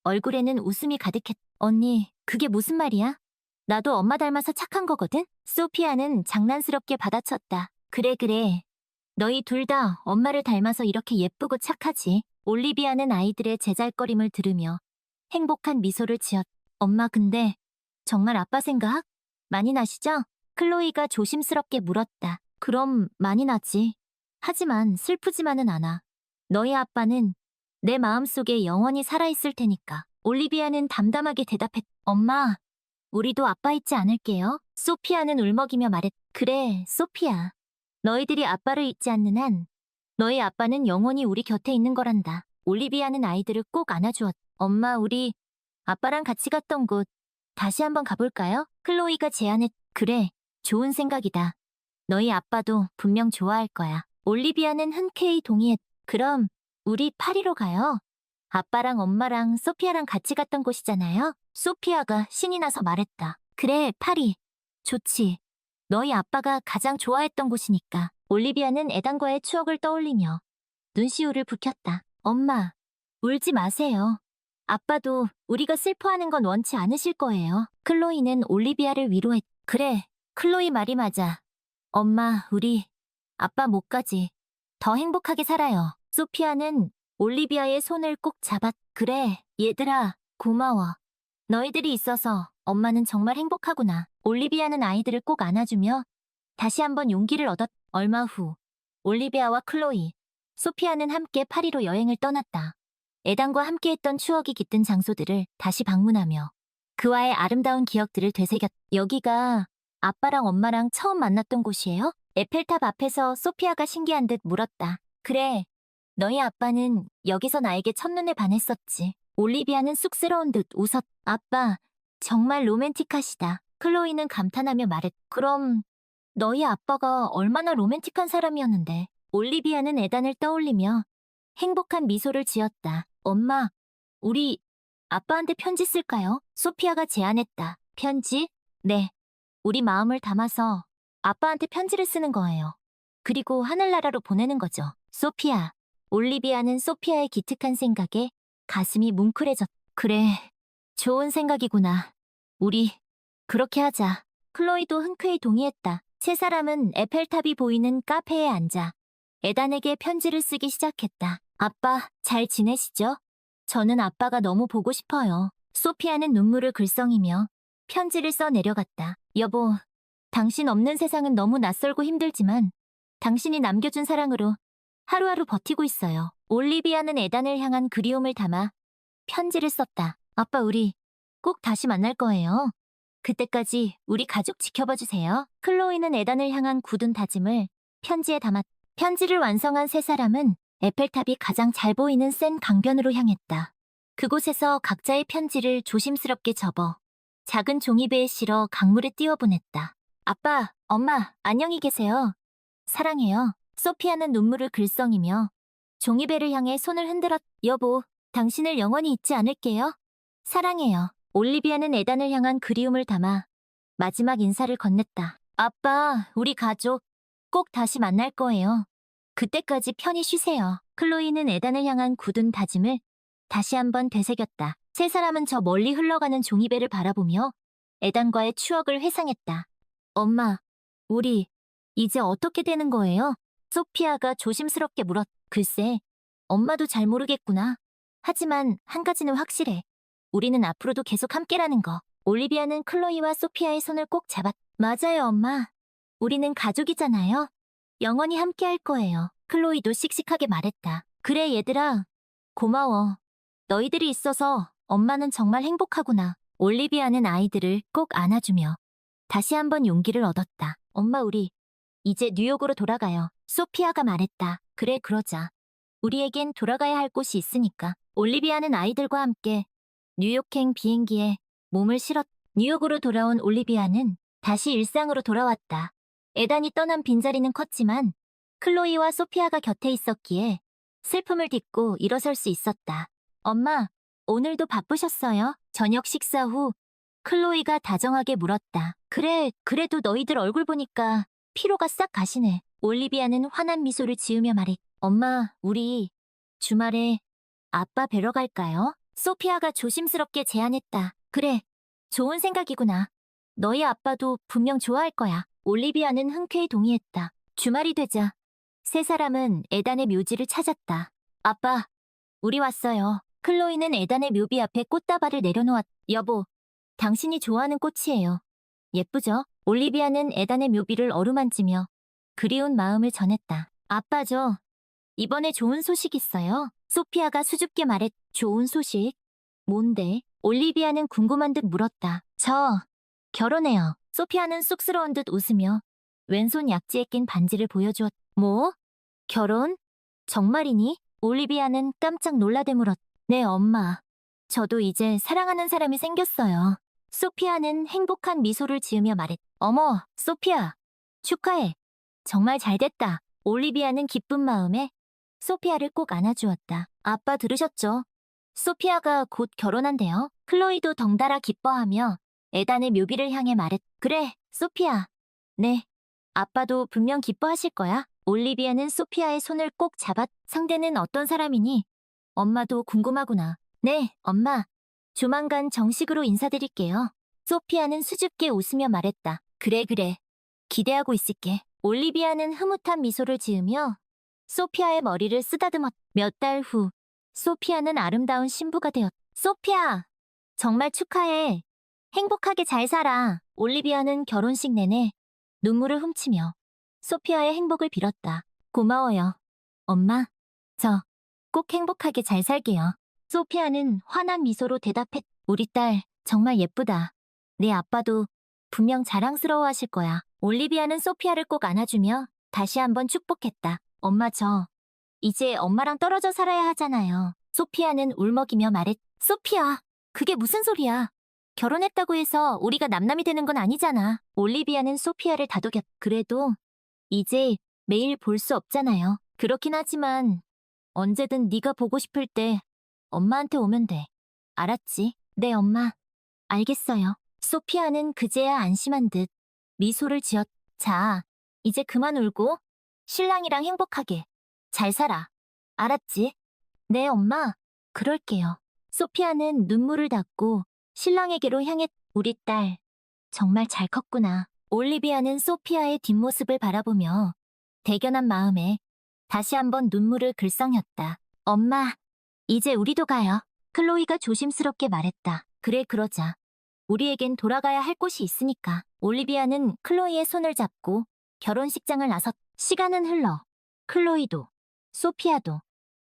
S1: 얼굴에는 웃음이 가득했. 언니, 그게 무슨 말이야? 나도 엄마 닮아서 착한 거거든? 소피아는 장난스럽게 받아쳤다. 그래. 너희 둘 다 엄마를 닮아서 이렇게 예쁘고 착하지. 올리비아는 아이들의 제잘거림을 들으며 행복한 미소를 지었. 엄마, 근데 정말 아빠 생각 많이 나시죠? 클로이가 조심스럽게 물었다. 그럼 많이 나지. 하지만 슬프지만은 않아. 너희 아빠는 내 마음속에 영원히 살아있을 테니까. 올리비아는 담담하게 대답했. 엄마, 우리도 아빠 잊지 않을게요. 소피아는 울먹이며 말했. 그래, 소피아. 너희들이 아빠를 잊지 않는 한 너희 아빠는 영원히 우리 곁에 있는 거란다. 올리비아는 아이들을 꼭 안아주었. 엄마, 우리 아빠랑 같이 갔던 곳 다시 한번 가볼까요? 클로이가 제안했. 그래, 좋은 생각이다. 너희 아빠도 분명 좋아할 거야. 올리비아는 흔쾌히 동의했. 그럼 우리 파리로 가요. 아빠랑 엄마랑 소피아랑 같이 갔던 곳이잖아요. 소피아가 신이 나서 말했다. 그래, 파리. 좋지. 너희 아빠가 가장 좋아했던 곳이니까. 올리비아는 에단과의 추억을 떠올리며 눈시울을 붉혔다. 엄마, 울지 마세요. 아빠도 우리가 슬퍼하는 건 원치 않으실 거예요. 클로이는 올리비아를 위로했. 그래, 클로이 말이 맞아. 엄마, 우리 아빠 못 가지. 더 행복하게 살아요. 소피아는 올리비아의 손을 꼭 잡았. 그래, 얘들아, 고마워. 너희들이 있어서 엄마는 정말 행복하구나. 올리비아는 아이들을 꼭 안아주며 다시 한번 용기를 얻었. 얼마 후 올리비아와 클로이, 소피아는 함께 파리로 여행을 떠났다. 에단과 함께했던 추억이 깃든 장소들을 다시 방문하며 그와의 아름다운 기억들을 되새겼. 여기가 아빠랑 엄마랑 처음 만났던 곳이에요? 에펠탑 앞에서 소피아가 신기한 듯 물었다. 그래, 너희 아빠는 여기서 나에게 첫눈에 반했었지. 올리비아는 쑥스러운 듯 웃었. 아빠, 정말 로맨틱하시다. 클로이는 감탄하며 말했. 그럼 너희 아빠가 얼마나 로맨틱한 사람이었는데. 올리비아는 에단을 떠올리며 행복한 미소를 지었다. 엄마, 우리 아빠한테 편지 쓸까요? 소피아가 제안했다. 편지? 네. 우리 마음을 담아서 아빠한테 편지를 쓰는 거예요. 그리고 하늘나라로 보내는 거죠. 소피아. 올리비아는 소피아의 기특한 생각에 가슴이 뭉클해졌. 그래, 좋은 생각이구나. 우리 그렇게 하자. 클로이도 흔쾌히 동의했다. 세 사람은 에펠탑이 보이는 카페에 앉아 에단에게 편지를 쓰기 시작했다. 아빠, 잘 지내시죠? 저는 아빠가 너무 보고 싶어요. 소피아는 눈물을 글썽이며 편지를 써 내려갔다. 여보, 당신 없는 세상은 너무 낯설고 힘들지만 당신이 남겨준 사랑으로 하루하루 버티고 있어요. 올리비아는 에단을 향한 그리움을 담아 편지를 썼다. 아빠, 우리 꼭 다시 만날 거예요. 그때까지 우리 가족 지켜봐 주세요. 클로이는 에단을 향한 굳은 다짐을 편지에 담았다. 편지를 완성한 세 사람은 에펠탑이 가장 잘 보이는 센 강변으로 향했다. 그곳에서 각자의 편지를 조심스럽게 접어 작은 종이배에 실어 강물에 띄워보냈다. 아빠, 엄마, 안녕히 계세요. 사랑해요. 소피아는 눈물을 글썽이며 종이배를 향해 손을 흔들었. 여보, 당신을 영원히 잊지 않을게요. 사랑해요. 올리비아는 에단을 향한 그리움을 담아 마지막 인사를 건넸다. 아빠, 우리 가족 꼭 다시 만날 거예요. 그때까지 편히 쉬세요. 클로이는 에단을 향한 굳은 다짐을 다시 한번 되새겼다. 세 사람은 저 멀리 흘러가는 종이배를 바라보며 에단과의 추억을 회상했다. 엄마, 우리 이제 어떻게 되는 거예요? 소피아가 조심스럽게 물었. 글쎄, 엄마도 잘 모르겠구나. 하지만 한 가지는 확실해. 우리는 앞으로도 계속 함께라는 거. 올리비아는 클로이와 소피아의 손을 꼭 잡았. 맞아요, 엄마. 우리는 가족이잖아요. 영원히 함께할 거예요. 클로이도 씩씩하게 말했다. 그래, 얘들아. 고마워. 너희들이 있어서 엄마는 정말 행복하구나. 올리비아는 아이들을 꼭 안아주며 다시 한번 용기를 얻었다. 엄마, 우리 이제 뉴욕으로 돌아가요. 소피아가 말했다. 그래, 그러자. 우리에겐 돌아가야 할 곳이 있으니까. 올리비아는 아이들과 함께 뉴욕행 비행기에 몸을 실었. 뉴욕으로 돌아온 올리비아는 다시 일상으로 돌아왔다. 에단이 떠난 빈자리는 컸지만 클로이와 소피아가 곁에 있었기에 슬픔을 딛고 일어설 수 있었다. 엄마, 오늘도 바쁘셨어요? 저녁 식사 후 클로이가 다정하게 물었다. 그래, 그래도 너희들 얼굴 보니까 피로가 싹 가시네. 올리비아는 환한 미소를 지으며 말했. 엄마, 우리 주말에 아빠 뵈러 갈까요? 소피아가 조심스럽게 제안했다. 그래, 좋은 생각이구나. 너희 아빠도 분명 좋아할 거야. 올리비아는 흔쾌히 동의했다. 주말이 되자 세 사람은 에단의 묘지를 찾았다. 아빠, 우리 왔어요. 클로이는 에단의 묘비 앞에 꽃다발을 내려놓았. 여보, 당신이 좋아하는 꽃이에요. 예쁘죠? 올리비아는 에단의 묘비를 어루만지며 그리운 마음을 전했다. 아빠죠. 이번에 좋은 소식 있어요. 소피아가 수줍게 말했. 좋은 소식? 뭔데? 올리비아는 궁금한 듯 물었다. 저 결혼해요. 소피아는 쑥스러운 듯 웃으며 왼손 약지에 낀 반지를 보여주었. 뭐? 결혼? 정말이니? 올리비아는 깜짝 놀라대물었. 네, 엄마. 저도 이제 사랑하는 사람이 생겼어요. 소피아는 행복한 미소를 지으며 말했. 어머, 소피아. 축하해. 정말 잘됐다. 올리비아는 기쁜 마음에 소피아를 꼭 안아주었다. 아빠 들으셨죠? 소피아가 곧 결혼한대요. 클로이도 덩달아 기뻐하며 에단의 묘비를 향해 말했. 그래, 소피아. 네. 아빠도 분명 기뻐하실 거야. 올리비아는 소피아의 손을 꼭 잡았. 상대는 어떤 사람이니? 엄마도 궁금하구나. 네, 엄마. 조만간 정식으로 인사드릴게요. 소피아는 수줍게 웃으며 말했다. 그래, 그래. 기대하고 있을게. 올리비아는 흐뭇한 미소를 지으며 소피아의 머리를 쓰다듬었. 몇 달 후, 소피아는 아름다운 신부가 되었. 소피아, 정말 축하해. 행복하게 잘 살아. 올리비아는 결혼식 내내 눈물을 훔치며 소피아의 행복을 빌었다. 고마워요. 엄마, 저 꼭 행복하게 잘 살게요. 소피아는 환한 미소로 대답했. 우리 딸 정말 예쁘다. 내 아빠도 분명 자랑스러워하실 거야. 올리비아는 소피아를 꼭 안아주며 다시 한번 축복했다. 엄마, 저 이제 엄마랑 떨어져 살아야 하잖아요. 소피아는 울먹이며 말했. 소피아, 그게 무슨 소리야. 결혼했다고 해서 우리가 남남이 되는 건 아니잖아. 올리비아는 소피아를 다독였. 그래도 이제 매일 볼 수 없잖아요. 그렇긴 하지만 언제든 네가 보고 싶을 때 엄마한테 오면 돼. 알았지? 네, 엄마. 알겠어요. 소피아는 그제야 안심한 듯 미소를 지었. 자, 이제 그만 울고 신랑이랑 행복하게 잘 살아. 알았지? 네, 엄마. 그럴게요. 소피아는 눈물을 닦고 신랑에게로 향했. 우리 딸 정말 잘 컸구나. 올리비아는 소피아의 뒷모습을 바라보며 대견한 마음에 다시 한번 눈물을 글썽였다. 엄마, 이제 우리도 가요. 클로이가 조심스럽게 말했다. 그래, 그러자. 우리에겐 돌아가야 할 곳이 있으니까. 올리비아는 클로이의 손을 잡고 결혼식장을 나섰. 시간은 흘러 클로이도 소피아도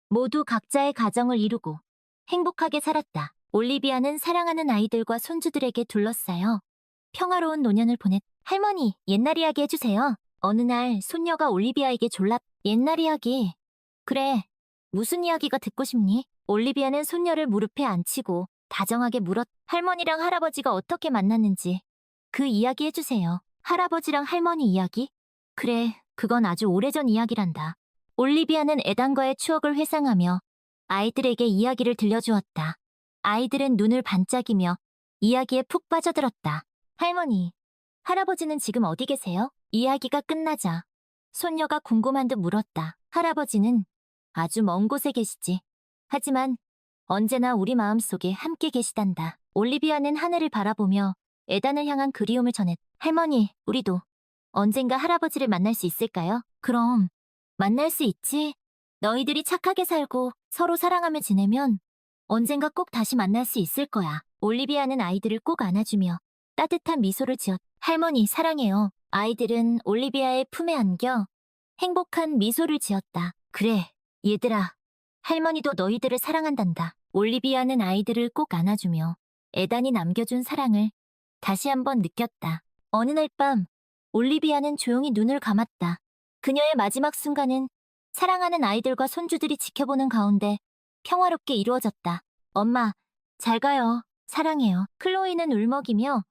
S1: 모두 각자의 가정을 이루고 행복하게 살았다. 올리비아는 사랑하는 아이들과 손주들에게 둘러싸여 평화로운 노년을 보냈. 할머니, 옛날 이야기 해주세요. 어느 날 손녀가 올리비아에게 졸라 옛날 이야기. 그래, 무슨 이야기가 듣고 싶니? 올리비아는 손녀를 무릎에 앉히고 다정하게 물었. 할머니랑 할아버지가 어떻게 만났는지 그 이야기 해주세요. 할아버지랑 할머니 이야기? 그래, 그건 아주 오래전 이야기란다. 올리비아는 에단과의 추억을 회상하며 아이들에게 이야기를 들려주었다. 아이들은 눈을 반짝이며 이야기에 푹 빠져들었다. 할머니, 할아버지는 지금 어디 계세요? 이야기가 끝나자 손녀가 궁금한 듯 물었다. 할아버지는 아주 먼 곳에 계시지. 하지만 언제나 우리 마음속에 함께 계시단다. 올리비아는 하늘을 바라보며 에단을 향한 그리움을 전했. 할머니, 우리도 언젠가 할아버지를 만날 수 있을까요? 그럼 만날 수 있지. 너희들이 착하게 살고 서로 사랑하며 지내면 언젠가 꼭 다시 만날 수 있을 거야. 올리비아는 아이들을 꼭 안아주며 따뜻한 미소를 지었. 할머니, 사랑해요. 아이들은 올리비아의 품에 안겨 행복한 미소를 지었다. 그래, 얘들아. 할머니도 너희들을 사랑한단다. 올리비아는 아이들을 꼭 안아주며 에단이 남겨준 사랑을 다시 한번 느꼈다. 어느 날 밤, 올리비아는 조용히 눈을 감았다. 그녀의 마지막 순간은 사랑하는 아이들과 손주들이 지켜보는 가운데 평화롭게 이루어졌다. 엄마, 잘 가요. 사랑해요. 클로이는 울먹이며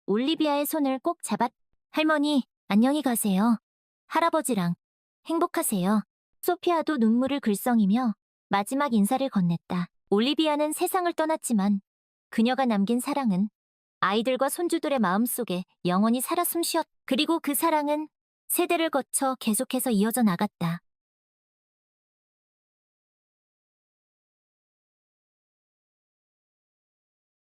S1: 올리비아의 손을 꼭 잡았. 할머니, 안녕히 가세요. 할아버지랑 행복하세요. 소피아도 눈물을 글썽이며 마지막 인사를 건넸다. 올리비아는 세상을 떠났지만 그녀가 남긴 사랑은 아이들과 손주들의 마음속에 영원히 살아 숨쉬었. 그리고 그 사랑은 세대를 거쳐 계속해서 이어져 나갔다.